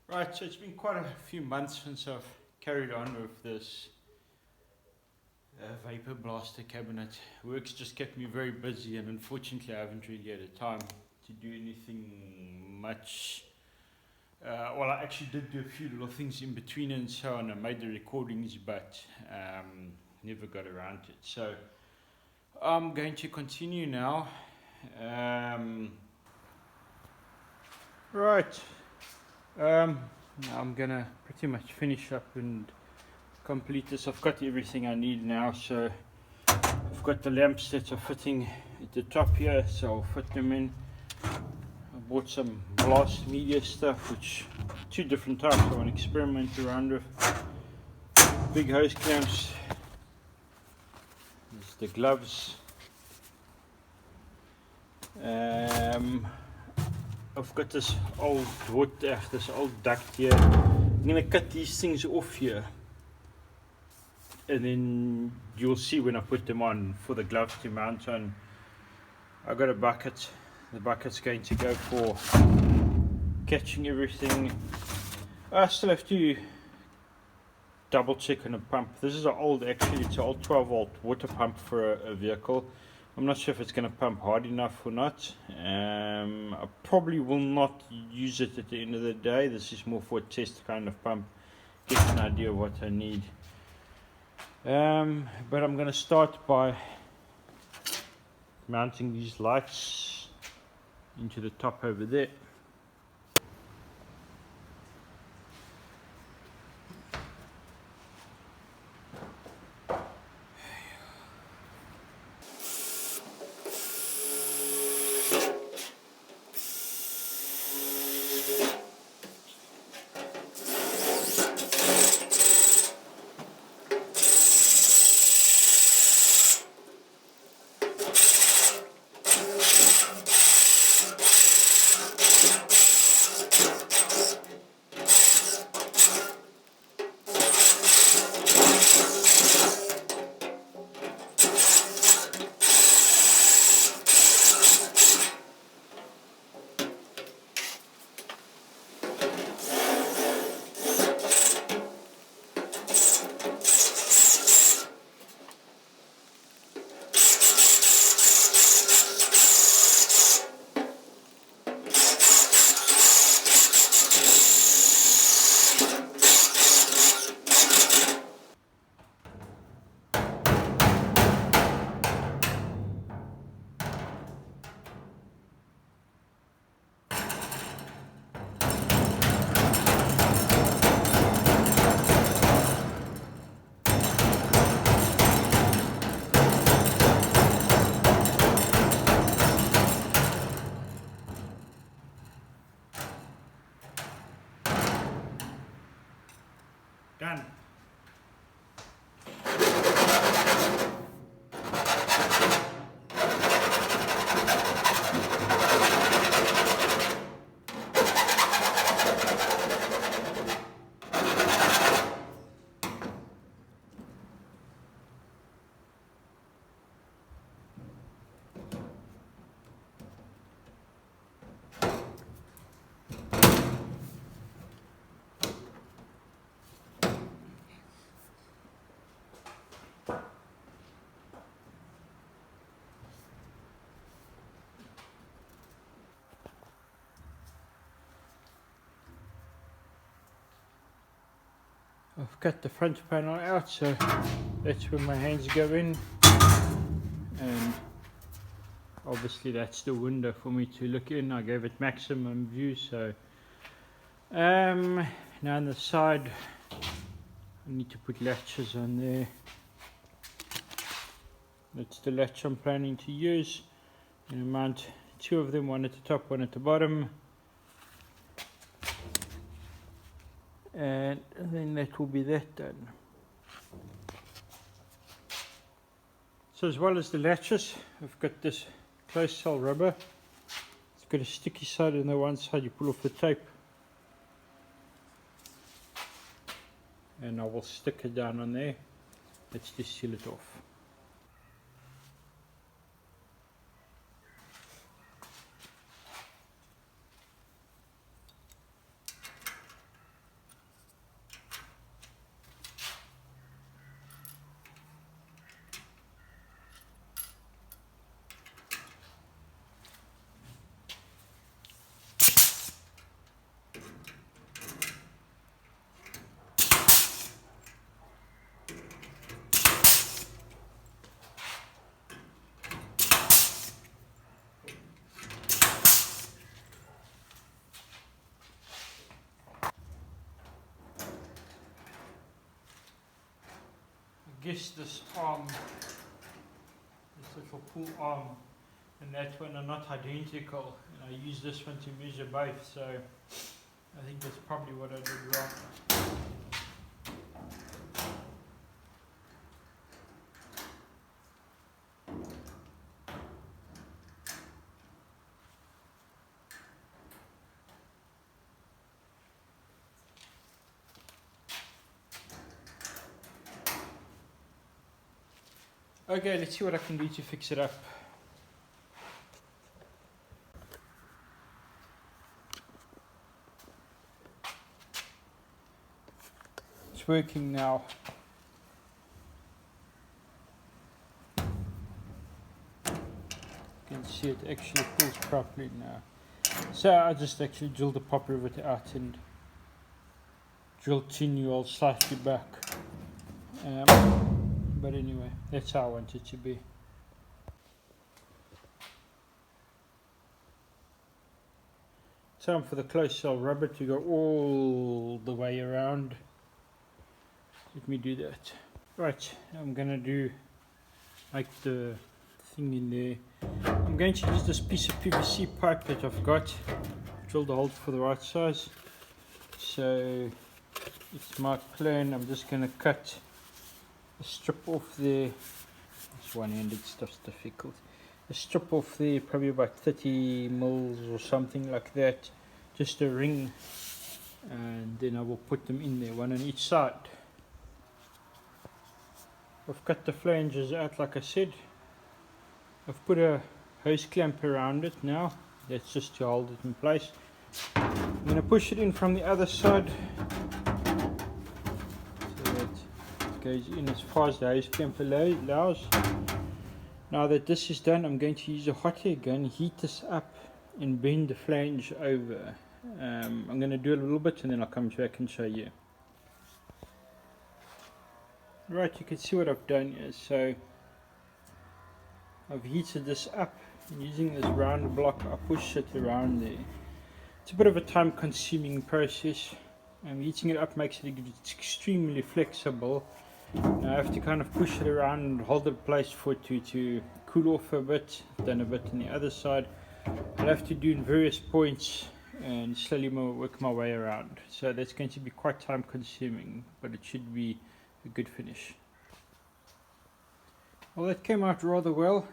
Right, so it's been quite a few months since I've carried on with this Vaper blaster cabinet. Work's just kept me very busy, and unfortunately I haven't really had the time to do anything much. Well, I actually did do a few little things in between and so on. I made the recordings, but never got around to it. So I'm going to continue now. Right. Now I'm gonna pretty much finish up and complete this. I've got everything I need now, so I've got the lamps that are fitting at the top here, so I'll fit them in. I bought some blast media stuff, which two different types I want to experiment around with. Big hose clamps. There's the gloves. I've got this old wood, this old duct here. I'm going to cut these things off here, and then you'll see when I put them on for the gloves to mount on. I've got a bucket. The bucket's going to go for catching everything. I still have to double check on a pump. This is an old, actually it's an old 12 volt water pump for a vehicle. I'm not sure if it's going to pump hard enough or not. I probably will not use it at the end of the day. This is more for a test kind of pump. Get an idea of what I need. But I'm going to start by mounting these lights into the top over there. Done. I've cut the front panel out, so that's where my hands go in, and obviously that's the window for me to look in. I gave it maximum view, so now on the side I need to put latches on there. That's the latch I'm planning to use, and mount two of them, one at the top, one at the bottom. And then that will be that done. So as well as the latches, I've got this closed cell rubber. It's got a sticky side on the one side. You pull off the tape, and I will stick it down on there. Let's just seal it off. guess this arm, this little pull arm and that one are not identical, and I use this one to measure both, so I think that's probably what I did wrong. Okay, let's see what I can do to fix it up. It's working now. You can see it actually pulls properly now. So I just actually drilled the popper of it out and drilled 2 new holes slightly back. But anyway, that's how I want it to be. Time for the close cell rubber to go all the way around. Let me do that. Right, I'm gonna do like the thing in there. I'm going to use this piece of PVC pipe that I've got, drill the hole for the right size. So it's my plan. I'm just gonna cut a strip off there. This one-handed stuff's difficult. A strip off there, probably about 30 mils or something like that. Just a ring, and then I will put them in there, one on each side. I've cut the flanges out like I said. I've put a hose clamp around it now. That's just to hold it in place. I'm going to push it in from the other side so that it goes in as far as the hose clamp allows. Now that this is done, I'm going to use a hot air gun, heat this up and bend the flange over. I'm going to do a little bit and then I'll come back and show you. Right, you can see what I've done here. So I've heated this up and using this round block I push it around there. It's a bit of a time consuming process. Heating it up makes it extremely flexible. Now I have to kind of push it around and hold it in place for it to cool off a bit, then a bit on the other side. I'll have to do in various points and slowly work my way around. So that's going to be quite time consuming, but it should be a good finish. Well, that came out rather well.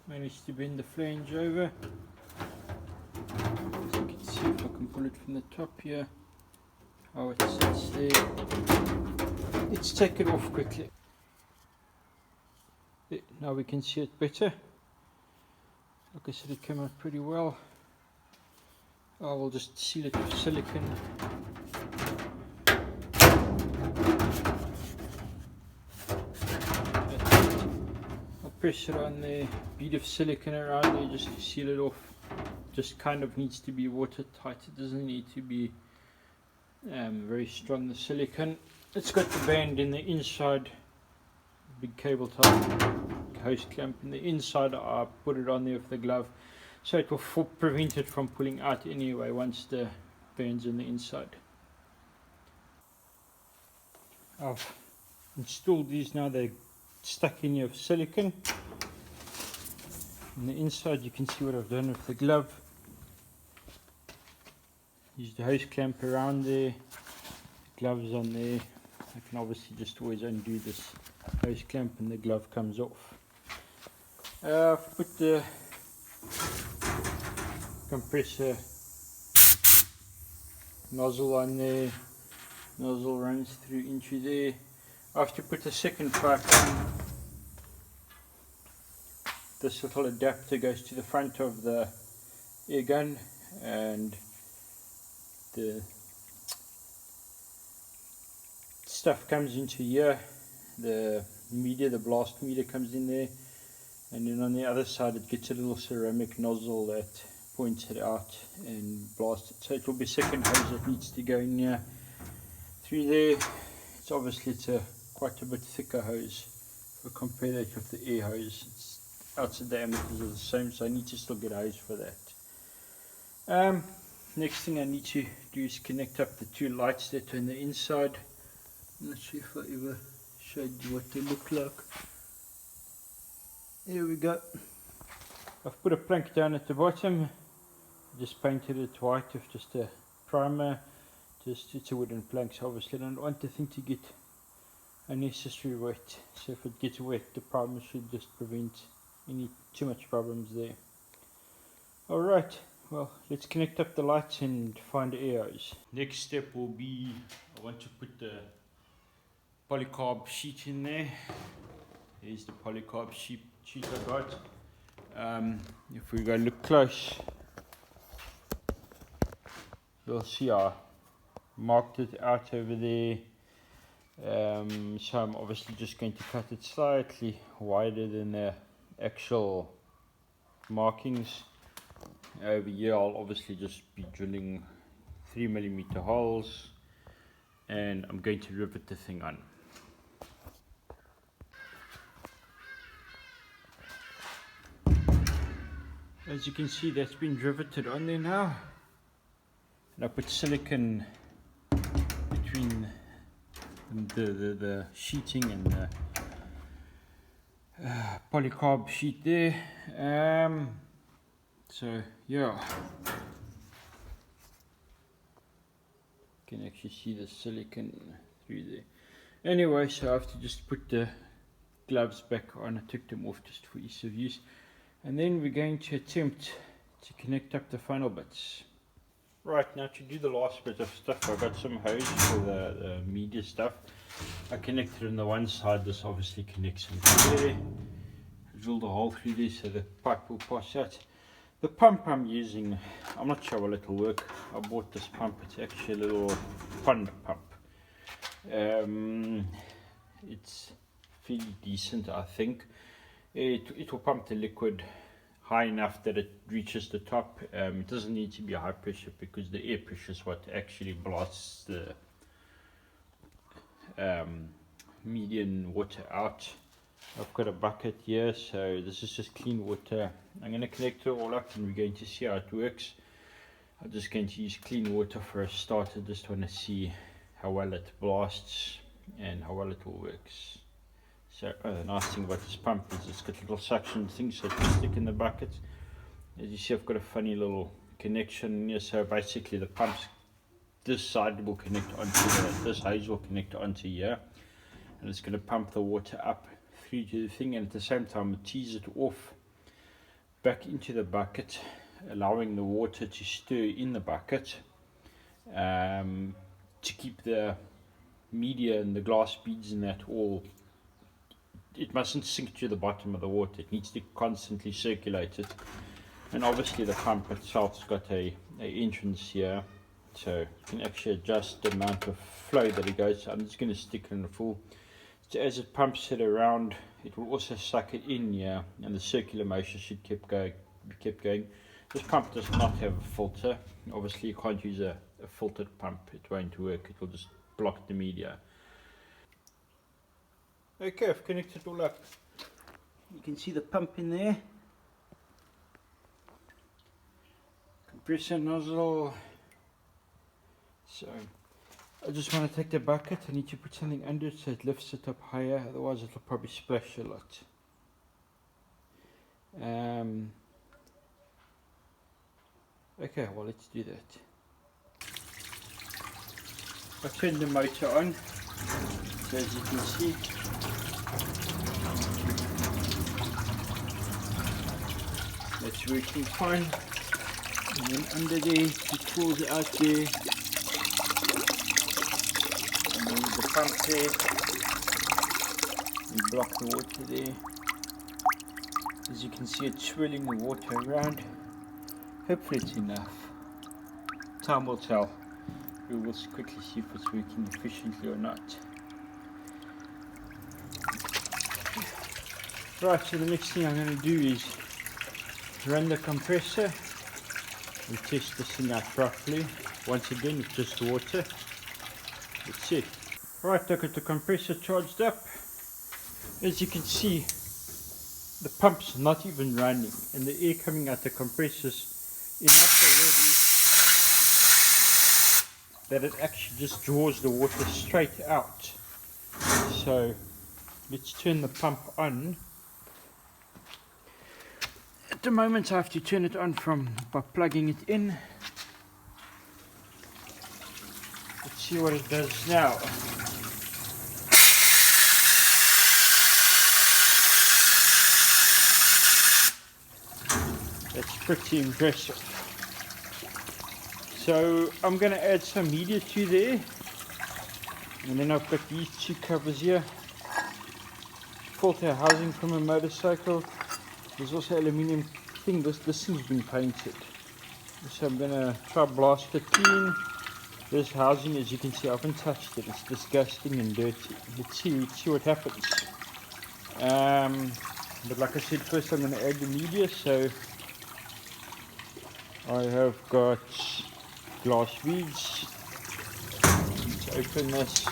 Managed to bend the flange over. As you can see, if I can pull it from the top here, how it sits there. Let's take it off quickly. There, now we can see it better. Like I said, it came out pretty well. I will just seal it with silicone. I'll press it on the bead of silicone around there just to seal it off. Just kind of needs to be watertight. It doesn't need to be very strong, the silicone. It's got the band in the inside, big cable tie hose clamp in the inside. I put it on there with the glove so it will prevent it from pulling out anyway once the band's in the inside. I've installed these now. They're stuck in here with silicone. On the inside you can see what I've done with the glove. Use the hose clamp around there, gloves on there. I can obviously just always undo this hose clamp and the glove comes off. I've put the compressor nozzle on there. Nozzle runs through into there. I have to put the second pipe on. This little adapter goes to the front of the air gun, and the stuff comes into here. The media, the blast meter comes in there, and then on the other side it gets a little ceramic nozzle that points it out and blasts it. So it will be second hose that needs to go in here through there. It's obviously quite a bit thicker hose if I compare that with the air hose. It's outside diameters are the same, so I need to still get a hose for that. Next thing I need to do is connect up the two lights that are on the inside. I'm not sure if I ever showed you what they look like. There we go. I've put a plank down at the bottom, just painted it white with just a primer. It's a wooden plank, so obviously I don't want the thing to get unnecessary wet. So if it gets wet, the primer should just prevent any too much problems there. Alright, well, let's connect up the lights and find AOs. Next step will be, I want to put the polycarb sheet in there. Here's the polycarb sheet I got. If we go look close, you'll see I marked it out over there. So I'm obviously just going to cut it slightly wider than the actual markings. Over here I'll obviously just be drilling 3mm holes, and I'm going to rivet the thing on. As you can see, that's been riveted on there now, and I put silicone between the sheeting and the polycarb sheet there. So yeah, you can actually see the silicone through there. Anyway, so I have to just put the gloves back on. I took them off just for ease of use, and then we're going to attempt to connect up the final bits. Right, now to do the last bit of stuff, I got some hose for the media stuff. I connected on the one side. This obviously connects into there. Drilled a hole through there so the pipe will pass out. The pump I'm using, I'm not sure how it will work. I bought this pump. It's actually a little pond pump. It's fairly decent, I think. It will pump the liquid high enough that it reaches the top. It doesn't need to be high pressure, because the air pressure is what actually blasts the median water out. I've got a bucket here, so this is just clean water. I'm going to connect it all up and we're going to see how it works. I'm just going to use clean water for a start. I just want to see how well it blasts and how well it all works. So the nice thing about this pump is it's got little suction things that you stick in the bucket. As you see, I've got a funny little connection here. So basically the pumps, this side will connect onto this hose will connect onto here, and it's going to pump the water up through to the thing, and at the same time it tees it off back into the bucket, allowing the water to stir in the bucket to keep the media and the glass beads in that all. It mustn't sink to the bottom of the water. It needs to constantly circulate it. And obviously the pump itself's got a entrance here, so you can actually adjust the amount of flow that it goes. I'm just going to stick it in the full. So as it pumps it around, it will also suck it in here, and the circular motion should be kept going. This pump does not have a filter. Obviously you can't use a filtered pump. It won't work. It will just block the media. Okay, I've connected it all up. You can see the pump in there. Compressor nozzle. So I just want to take the bucket. I need to put something under it so it lifts it up higher, otherwise it will probably splash a lot. Okay, well, let's do that. I turned the motor on, so as you can see, that's working fine. And then under there, it pulls out there. The pump there, and block the water there. As you can see, it's swirling the water around. Hopefully it's enough. Time will tell. We will quickly see if it's working efficiently or not. Right, so the next thing I'm going to do is run the compressor. We test this thing out properly. Once again, it's just water. Let's see. Right, I got the compressor charged up. As you can see, the pump's not even running, and the air coming out the compressor's enough already that it actually just draws the water straight out. So let's turn the pump on. At the moment I have to turn it on by plugging it in. Let's see what it does now. That's pretty impressive. So I'm going to add some media to there, and then I've got these two covers here, filter housing from a motorcycle. There's also aluminium thing. This thing's been painted, so I'm going to try blast it clean. This housing, as you can see, I haven't touched it. It's disgusting and dirty. Let's see what happens. But like I said, first I'm going to add the media. So I have got glass beads. Let's open this.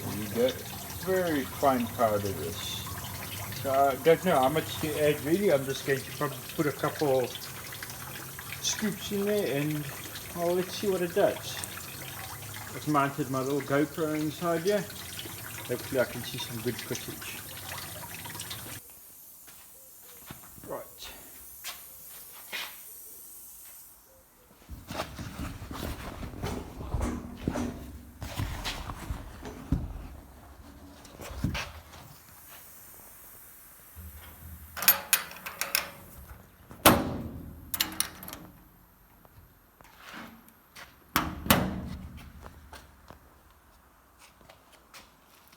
There you go. Very fine powder this. So I don't know how much to add really. I'm just going to probably put a couple scoops in there, and let's see what it does. I've mounted my little GoPro inside here. Hopefully I can see some good footage. Right.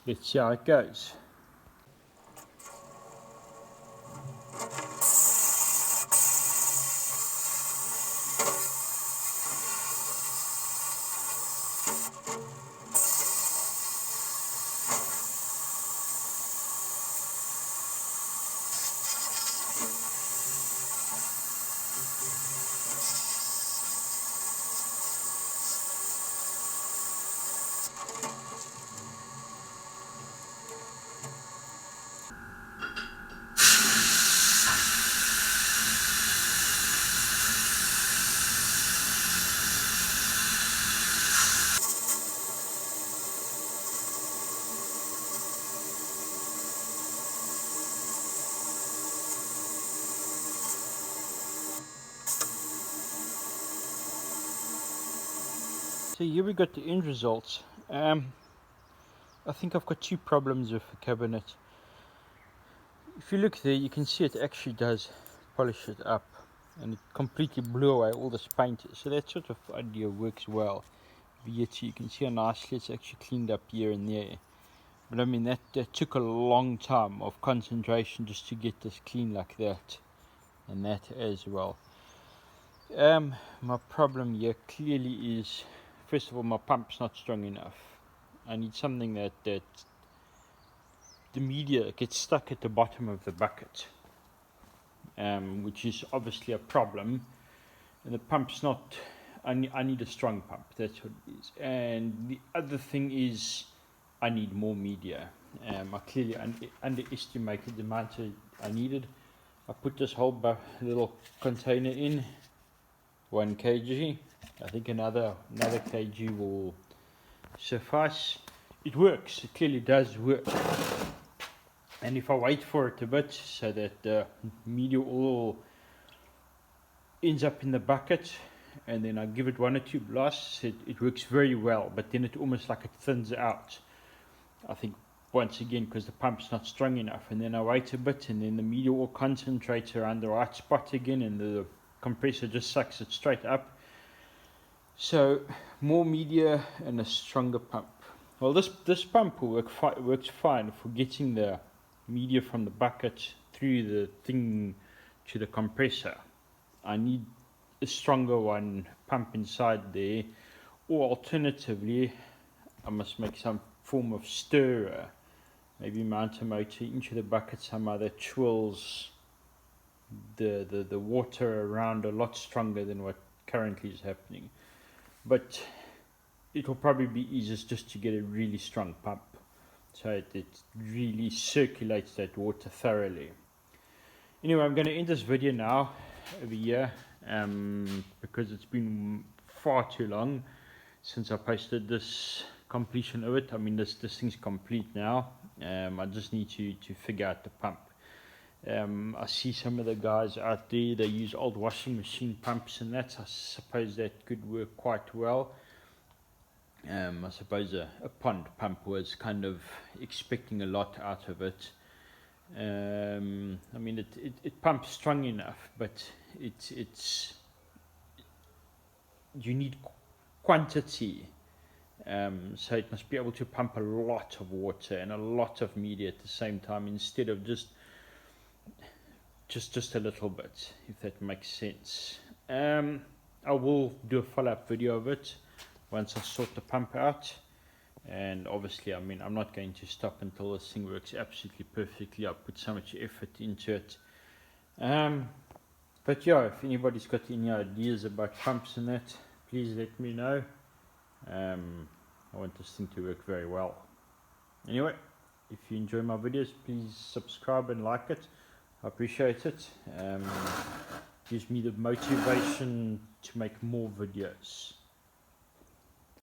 Let's see how it goes. So here we got the end results. I think I've got two problems with the cabinet. If you look there, you can see it actually does polish it up, and it completely blew away all this paint. So that sort of idea works well. But yet you can see how nicely it's actually cleaned up here and there. But I mean, that took a long time of concentration just to get this clean like that, and that as well. My problem here clearly is, first of all, my pump's not strong enough. I need something that the media gets stuck at the bottom of the bucket, which is obviously a problem. And the pump's not, I need a strong pump, that's what it is. And the other thing is, I need more media. I clearly underestimated the amount I needed. I put this whole little container in, 1 kg. I think another kg will suffice. It works, it clearly does work. And if I wait for it a bit so that the media all ends up in the bucket, and then I give it 1 or 2 blasts, it works very well, but then it almost like it thins out. I think once again because the pump's not strong enough, and then I wait a bit, and then the media all concentrates around the right spot again, and the compressor just sucks it straight up. So more media and a stronger pump. Well, this pump will works fine for getting the media from the bucket through the thing to the compressor. I need a stronger one pump inside there, or alternatively I must make some form of stirrer, maybe mount a motor into the bucket somehow that swirls the water around a lot stronger than what currently is happening. But it will probably be easiest just to get a really strong pump, so it really circulates that water thoroughly. Anyway, I'm going to end this video now over here, because it's been far too long. since I posted this completion of it. I mean, this thing's complete now. I just need to figure out the pump. I see some of the guys out there, they use old washing machine pumps and that. I suppose that could work quite well. I suppose a pond pump was kind of expecting a lot out of it. I mean, it pumps strong enough, but it's you need quantity. So it must be able to pump a lot of water and a lot of media at the same time, instead of just a little bit, if that makes sense. I will do a follow-up video of it once I sort the pump out. And obviously, I mean, I'm not going to stop until this thing works absolutely perfectly. I put so much effort into it. But yeah, if anybody's got any ideas about pumps and that, please let me know. I want this thing to work very well. Anyway, if you enjoy my videos, please subscribe and like it. I appreciate it. Gives me the motivation to make more videos.